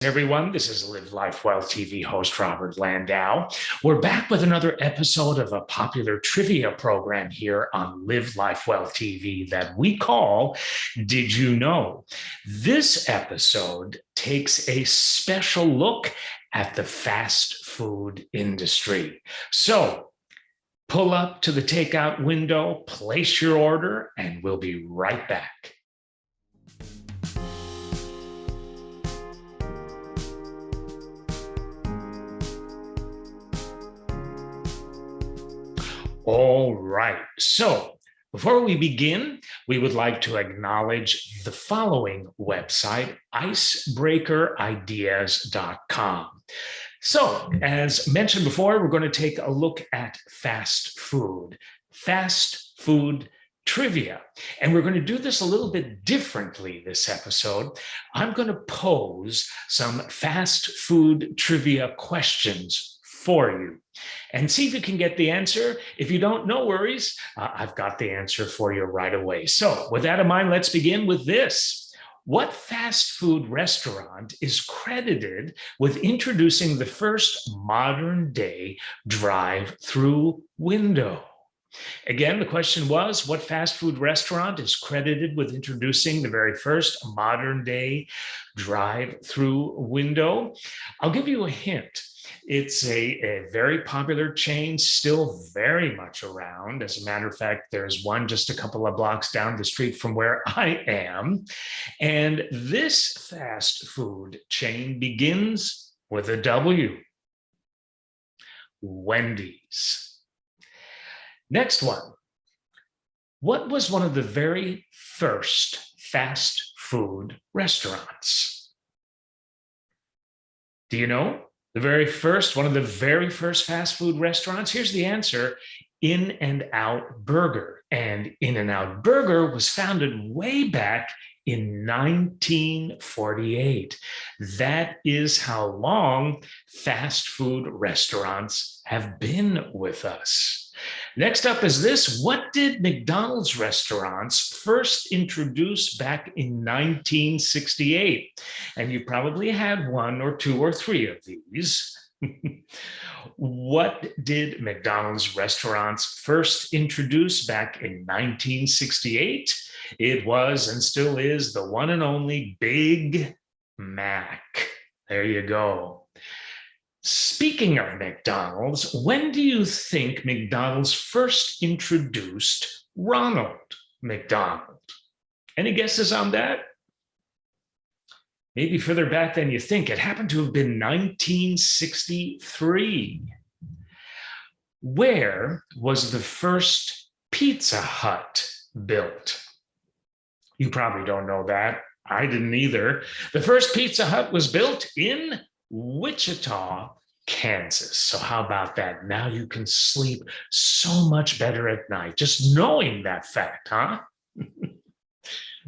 Everyone, this is Live Life Well TV host Robert Landau. We're back with another episode of a popular trivia program here on Live Life Well TV that we call Did You Know? This episode takes a special look at the fast food industry. So pull up to the takeout window, place your order, and we'll be right back. All right. So before we begin, we would like to acknowledge the following website, icebreakerideas.com. So as mentioned before, we're going to take a look at fast food trivia. And we're going to do this a little bit differently this episode. I'm going to pose some fast food trivia questions for you and see if you can get the answer. If you don't, no worries. I've got the answer for you right away. So with that in mind, let's begin with this. What fast food restaurant is credited with introducing the first modern day drive-through window? Again, the question was, what fast food restaurant is credited with introducing the very first modern day drive-through window? I'll give you a hint. It's a very popular chain, still very much around. As a matter of fact, there's one just a couple of blocks down the street from where I am. And this fast food chain begins with a W. Wendy's. Next one. What was one of the very first fast food restaurants? Do you know? One of the very first fast food restaurants? Here's the answer: In-N-Out Burger. And In-N-Out Burger was founded way back in 1948. That is how long fast food restaurants have been with us. Next up is this. What did McDonald's restaurants first introduce back in 1968? And you probably had one or two or three of these. What did McDonald's restaurants first introduce back in 1968? It was and still is the one and only Big Mac. There you go. Speaking of McDonald's, when do you think McDonald's first introduced Ronald McDonald? Any guesses on that? Maybe further back than you think. It happened to have been 1963. Where was the first Pizza Hut built? You probably don't know that. I didn't either. The first Pizza Hut was built in Wichita, Kansas. So how about that? Now you can sleep so much better at night, just knowing that fact, huh?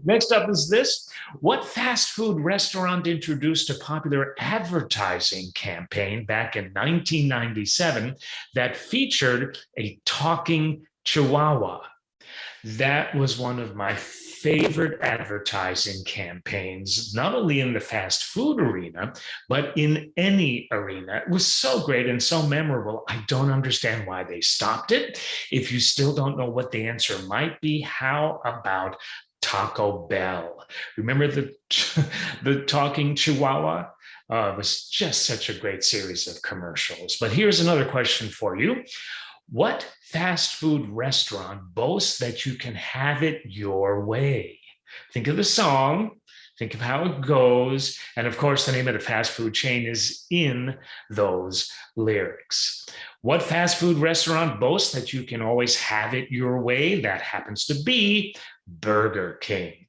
Next up is this. What fast food restaurant introduced a popular advertising campaign back in 1997 that featured a talking Chihuahua? That was one of my favorite advertising campaigns, not only in the fast food arena, but in any arena. It was so great and so memorable. I don't understand why they stopped it. If you still don't know what the answer might be, how about Taco Bell? Remember the talking Chihuahua? It was just such a great series of commercials. But here's another question for you. What fast food restaurant boasts that you can have it your way? Think of the song, think of how it goes, and of course the name of the fast food chain is in those lyrics. What fast food restaurant boasts that you can always have it your way? That happens to be Burger King.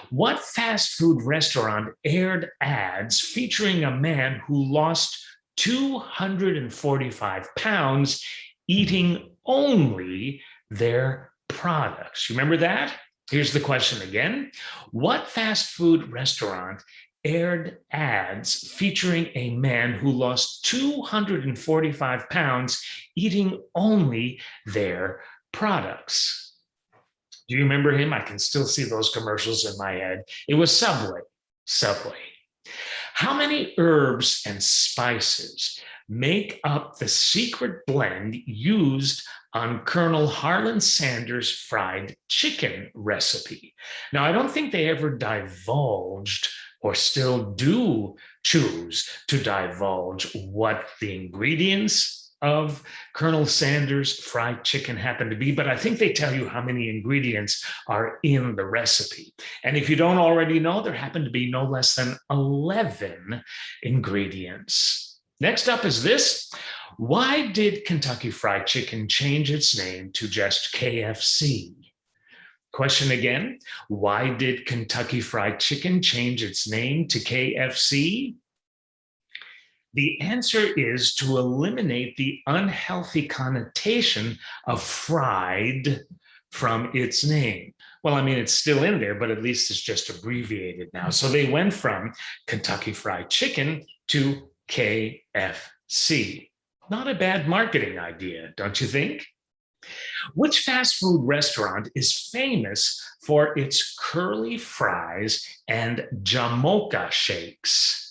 What fast food restaurant aired ads featuring a man who lost 245 pounds eating only their products? You remember that? Here's the question again. What fast food restaurant aired ads featuring a man who lost 245 pounds eating only their products? Do you remember him? I can still see those commercials in my head. It was Subway. How many herbs and spices make up the secret blend used on Colonel Harlan Sanders' fried chicken recipe? Now, I don't think they ever divulged or still do choose to divulge what the ingredients of Colonel Sanders' fried chicken happen to be, but I think they tell you how many ingredients are in the recipe. And if you don't already know, there happen to be no less than 11 ingredients. Next up is this. Why did Kentucky Fried Chicken change its name to just KFC? Question again, why did Kentucky Fried Chicken change its name to KFC? The answer is to eliminate the unhealthy connotation of fried from its name. Well, I mean, it's still in there, but at least it's just abbreviated now. So they went from Kentucky Fried Chicken to KFC. Not a bad marketing idea, don't you think? Which fast food restaurant is famous for its curly fries and Jamaica shakes?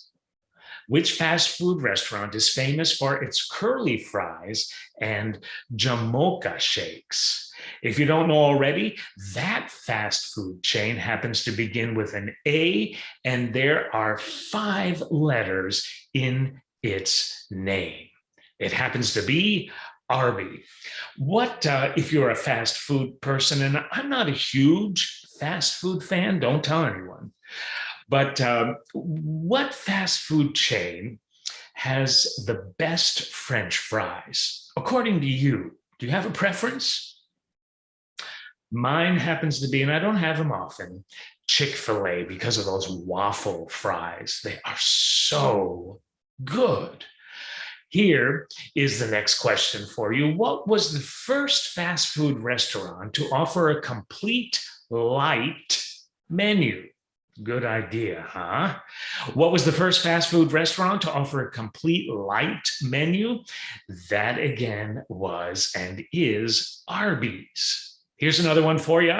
Which fast food restaurant is famous for its curly fries and Jamaica shakes? If you don't know already, that fast food chain happens to begin with an A, and there are 5 letters in its name. It happens to be Arby. What, if you're a fast food person, and I'm not a huge fast food fan, don't tell anyone, but what fast food chain has the best French fries, according to you? Do you have a preference? Mine happens to be, and I don't have them often, Chick-fil-A, because of those waffle fries. They are so good. Here is the next question for you. What was the first fast food restaurant to offer a complete light menu? Good idea, huh? What was the first fast food restaurant to offer a complete light menu? That again was and is Arby's. Here's another one for you.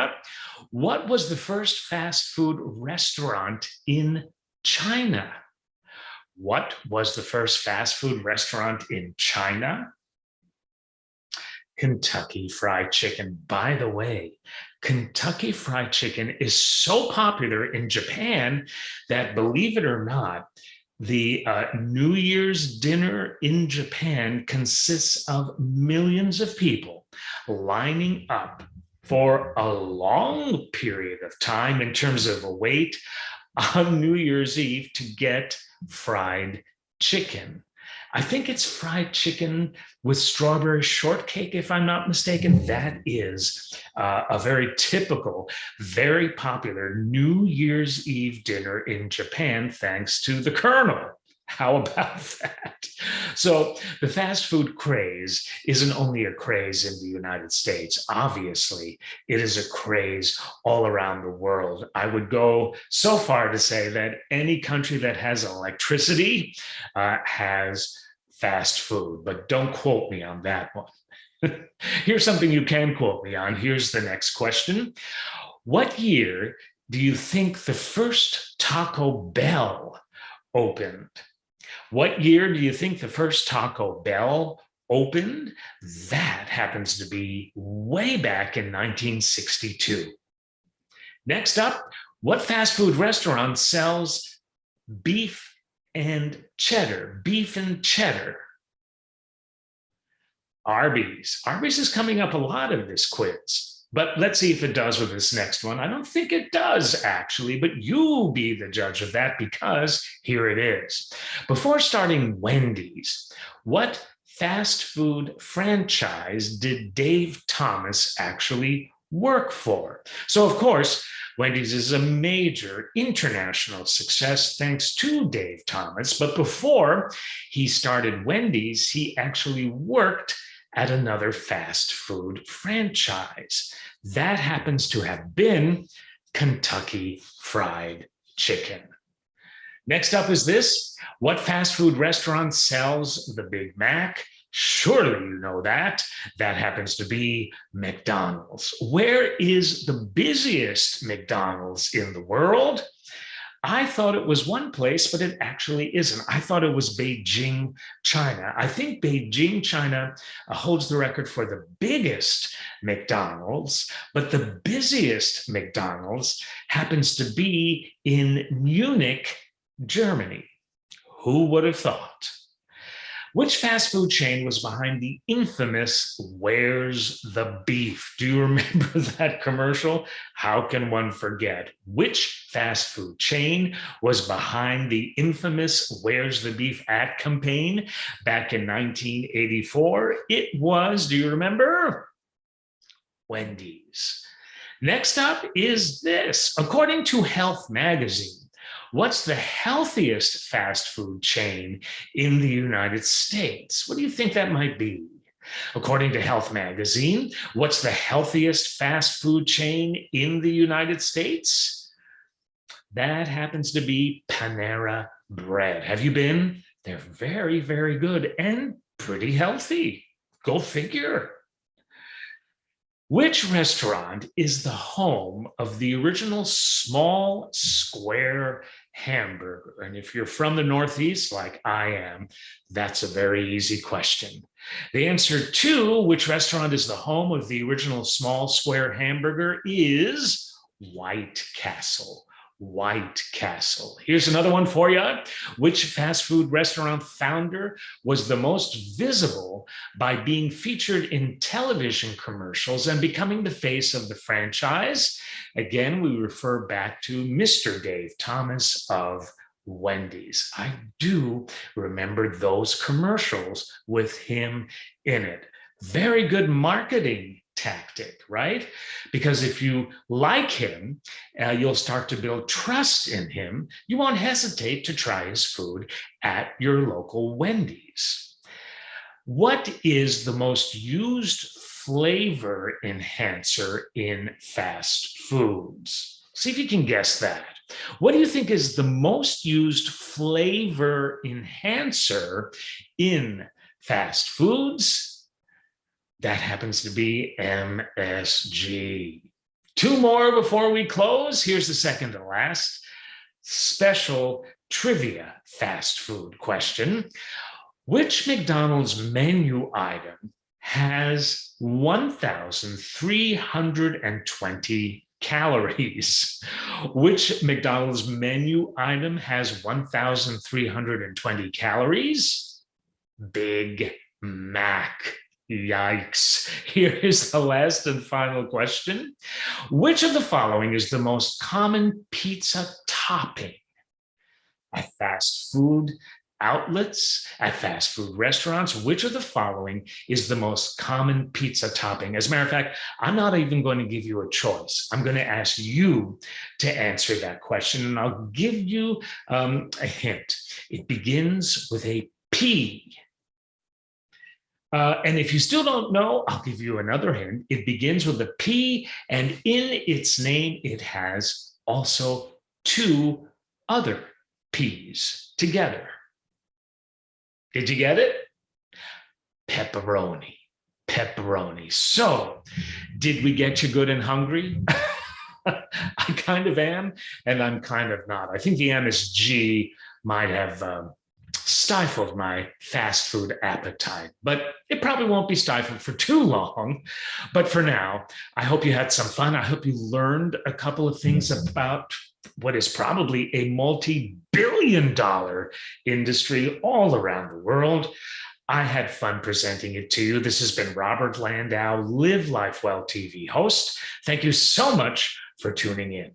What was the first fast food restaurant in China? What was the first fast food restaurant in China? Kentucky Fried Chicken. By the way, Kentucky Fried Chicken is so popular in Japan that, believe it or not, the New Year's dinner in Japan consists of millions of people lining up for a long period of time in terms of a wait on New Year's Eve to get fried chicken. I think it's fried chicken with strawberry shortcake, if I'm not mistaken. That is a very typical, very popular New Year's Eve dinner in Japan, thanks to the Colonel. How about that? So the fast food craze isn't only a craze in the United States. Obviously, it is a craze all around the world. I would go so far to say that any country that has electricity has fast food, but don't quote me on that one. Here's something you can quote me on. Here's the next question. What year do you think the first Taco Bell opened? What year do you think the first Taco Bell opened? That happens to be way back in 1962. Next up, what fast food restaurant sells beef and cheddar? Beef and cheddar. Arby's. Arby's is coming up a lot of this quiz. But let's see if it does with this next one. I don't think it does, actually, but you be the judge of that, because here it is. Before starting Wendy's, what fast food franchise did Dave Thomas actually work for? So, of course, Wendy's is a major international success thanks to Dave Thomas. But before he started Wendy's, he actually worked at another fast food franchise. That happens to have been Kentucky Fried Chicken. Next up is this. What fast food restaurant sells the Big Mac? Surely you know that. That happens to be McDonald's. Where is the busiest McDonald's in the world? I thought it was one place, but it actually isn't. I thought it was Beijing, China. I think Beijing, China holds the record for the biggest McDonald's, but the busiest McDonald's happens to be in Munich, Germany. Who would have thought? Which fast food chain was behind the infamous "Where's the Beef"? Do you remember that commercial? How can one forget? Which fast food chain was behind the infamous "Where's the Beef" ad campaign back in 1984? It was, do you remember? Wendy's. Next up is this. According to Health Magazine, what's the healthiest fast food chain in the United States? What do you think that might be? According to Health Magazine, what's the healthiest fast food chain in the United States? That happens to be Panera Bread. Have you been? They're very, very good and pretty healthy. Go figure. Which restaurant is the home of the original small square hamburger? And if you're from the Northeast, like I am, that's a very easy question. The answer to which restaurant is the home of the original small square hamburger is White Castle. White Castle. Here's another one for you. Which fast food restaurant founder was the most visible by being featured in television commercials and becoming the face of the franchise? Again, we refer back to Mr. Dave Thomas of Wendy's. I do remember those commercials with him in it. Very good marketing tactic, right? Because if you like him, you'll start to build trust in him. You won't hesitate to try his food at your local Wendy's. What is the most used flavor enhancer in fast foods? See if you can guess that. What do you think is the most used flavor enhancer in fast foods? That happens to be MSG. Two more before we close. Here's the second to last special trivia fast food question. Which McDonald's menu item has 1,320 calories? Which McDonald's menu item has 1,320 calories? Big Mac. Yikes. Here is the last and final question. Which of the following is the most common pizza topping at fast food outlets, at fast food restaurants? Which of the following is the most common pizza topping? As a matter of fact, I'm not even going to give you a choice. I'm going to ask you to answer that question, and I'll give you a hint. It begins with a P. And if you still don't know, I'll give you another hint. It begins with a P, and in its name, it has also two other P's together. Did you get it? Pepperoni. Pepperoni. So, did we get you good and hungry? I kind of am, and I'm kind of not. I think the MSG might have stifled my fast food appetite, but it probably won't be stifled for too long. But for now, I hope you had some fun. I hope you learned a couple of things about what is probably a multi-billion-dollar industry all around the world. I had fun presenting it to you. This has been Robert Landau, Live Life Well TV host. Thank you so much for tuning in.